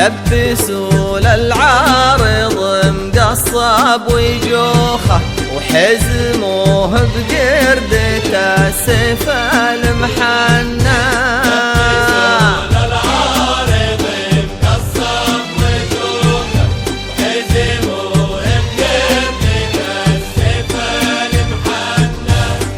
لبسوا للعارض مقصب وجوخه وحزموه بقردة السيف المحنى.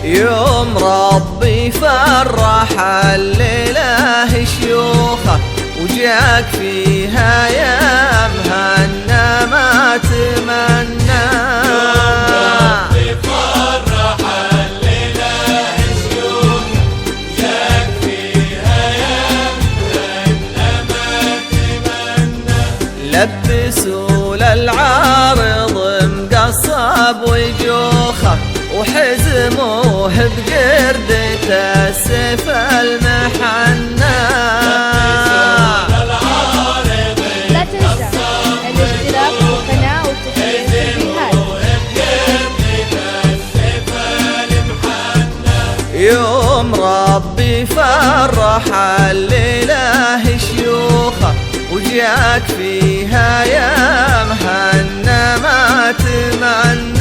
يوم ربي فرح الليلة شيوخه وجاك فيها يا مهنا ما تمنى. يوم ربي فرح الليلة شيوخه وجاك فيها يا مهنا ما تمنى. لبسوا للعارض مقصب وجوخه وحزموه بقردة السيف المحنى. لا تنسى الاشتراك بالقناة وتفعيل التنبيهات. يوم ربي فرح الليلة شيوخه وجاك فيها يا مهنا ما تمنى.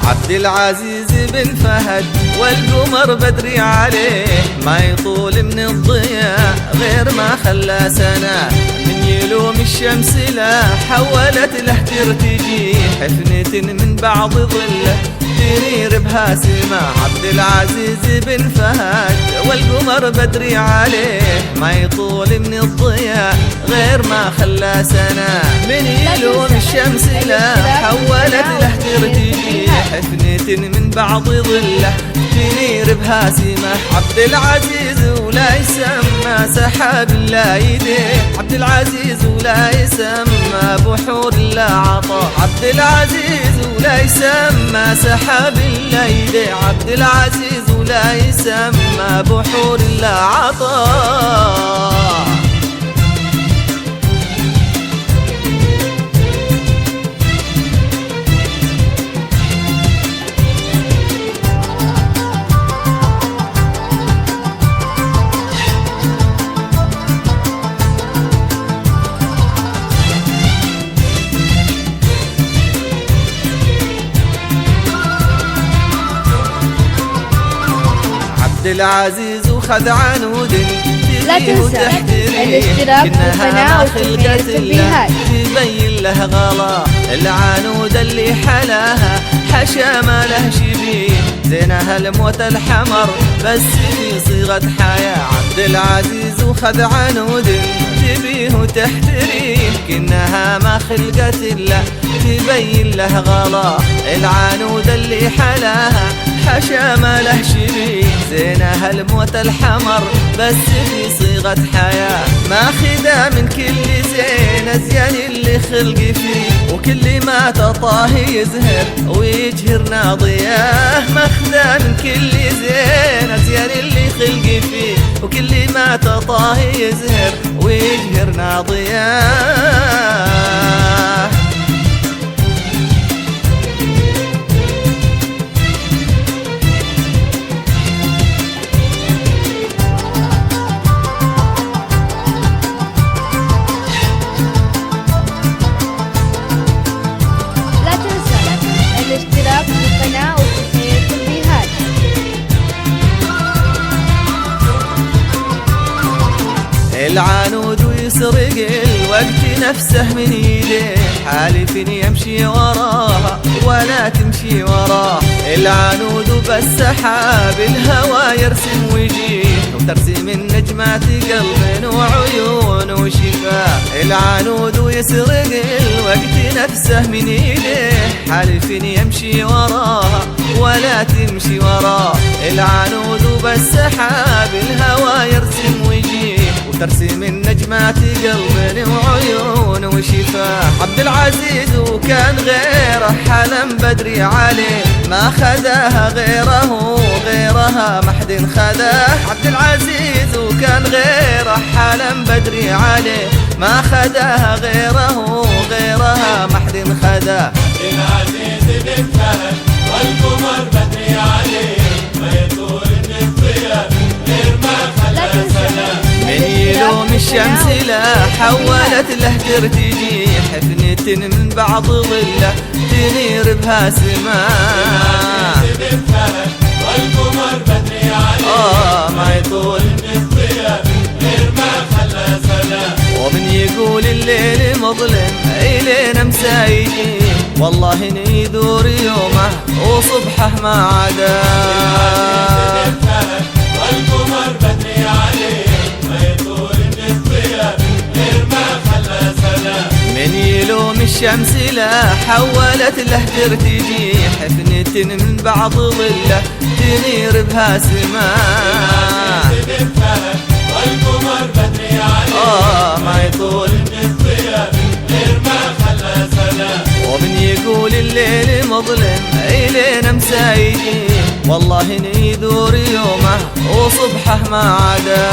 عبد العزيز بن فهد والقمر بدري عليه ما يطول من الضياء غير ما خلى سنة. من يلوم الشمس لا حولت له ترتجي حفنة من بعض ظله تنير بها سما. عبد العزيز بن فهد والقمر بدري عليه ما يطول من الضياء غير ما خلى سنة. من يلوم الشمس لا حولت له ترتجي حفنة من بعض ظله تنير بها سما. عبد العزيز ولا يسمى سحاب لا يديه. عبد العزيز ولا يسمى بحور لا عطاء. عبد العزيز ولا يسمى سحاب لا يديه. عبد العزيز ولا يسمى بحور لا عطاء. عبد العزيز وخذ عنود لا تنسى الاشتراك بالقناة وتفعيل التنبيهات. تبين له غلا العنود اللي حلاها حشا ما له شبيه زينها الموت الحمر بس في صيغة حياة. عبد العزيز وخذ عنود تبيه وتحتريه كأنها ما خلقت إلا تبين له غلا العنود اللي حلاها حشا ما له شبيه زينها الموت الحمر بس في صيغة حياة. ماخذة من كل زين أزين اللي خلق فيه وكل ما تطاه يزهر ويجهر ناضياه. ماخذة من كل زين أزين اللي خلق فيه وكل ما تطاه يزهر ويجهر ناضياه. الاشتراك بالقناة وتفعيل التنبيهات. العنود ويسرق الوقت نفسه من يديه حالف يمشي وراها ولا تمشي وراه. العنود وبالسحاب الهوى يرسم وجيه وترسم النجمات قلب وعيون وشي وشفاه العنود ويسرق الوقت نفسه من ايده حالف يمشي وراها ولا تمشي وراه العنود وبالسحاب الهوى يرسم ويجيه وترسم النجمات قلب وعيون وشفاه عبد العزيز وكان غيره حلم بدري عليه ما خذاها غيرها ما حد خذاه عبد العزيز وكان غيره حلم بدري عليه ما خذاها غيرها ما حد خذاه العزيز بن فهد والقمر بدري عليه ما يطول من الضياء غير ما خلى سلام من يلوم الشمس لا حولت له ترتجي حفنة من بعض ظله تنير بها سماء بن فهد والقمر بدري عليه ما يطول من الضياء غير ما خلى سلام ومن يقول الليل مظلم إلينا مسايجي والله يدور يومه وصبحه ما عدا والقمر بدري عليه ما يطول من الضياء غير ما خلى سلام من يلوم الشمس لا حولت له ترتجي حفنة من بعض ظله تنير بها سماء والقمر بدري عليه ما يطول من الضياء غير ما خلى سلام ومن يقول الليل مظلم إلينا مسايجي والله يدور يومه وصبحه ما عدا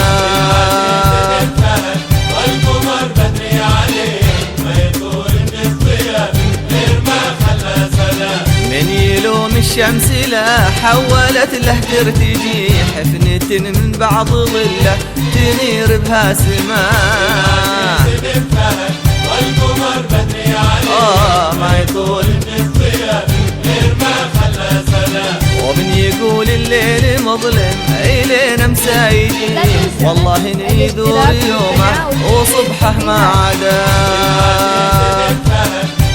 والقمر بدري عليه ما يطول من الضياء غير ما خلى سلام من يلوم الشمس لا حولت له ترتجي حفنة من بعض ظله تنير بها سماء والقمر بدري عليه ما يطول من الضياء غير ما خلى سلام ومن يقول الليل مظلم إلينا مسايجي والله يدور يومه وصبحه ما عدا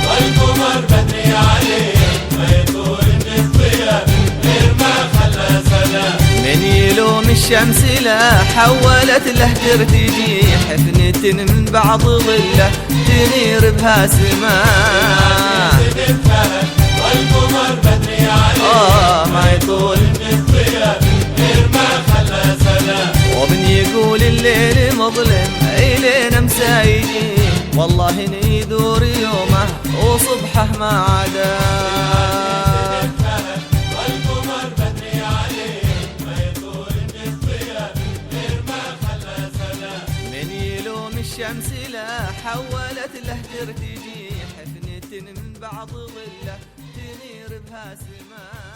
والقمر بدري عليه ما يطول من الضياء غير ما خلى سلام من يلوم الشمس لا حولت له ترتجي حفنة من بعض ظله تنير بها سماء والقمر بدري عليه ما يطول من الضياء غير ما خلى سلام ومن يقول الليل مظلم إلينا مسايجي والله يدور يومه وصبحه ما عدا والقمر بدري عليه ما يطول من الضياء غير ما خلى سلام من يلوم الشمس لا حولت له ترتجي حفنة من بعض ظله تنير بها سماء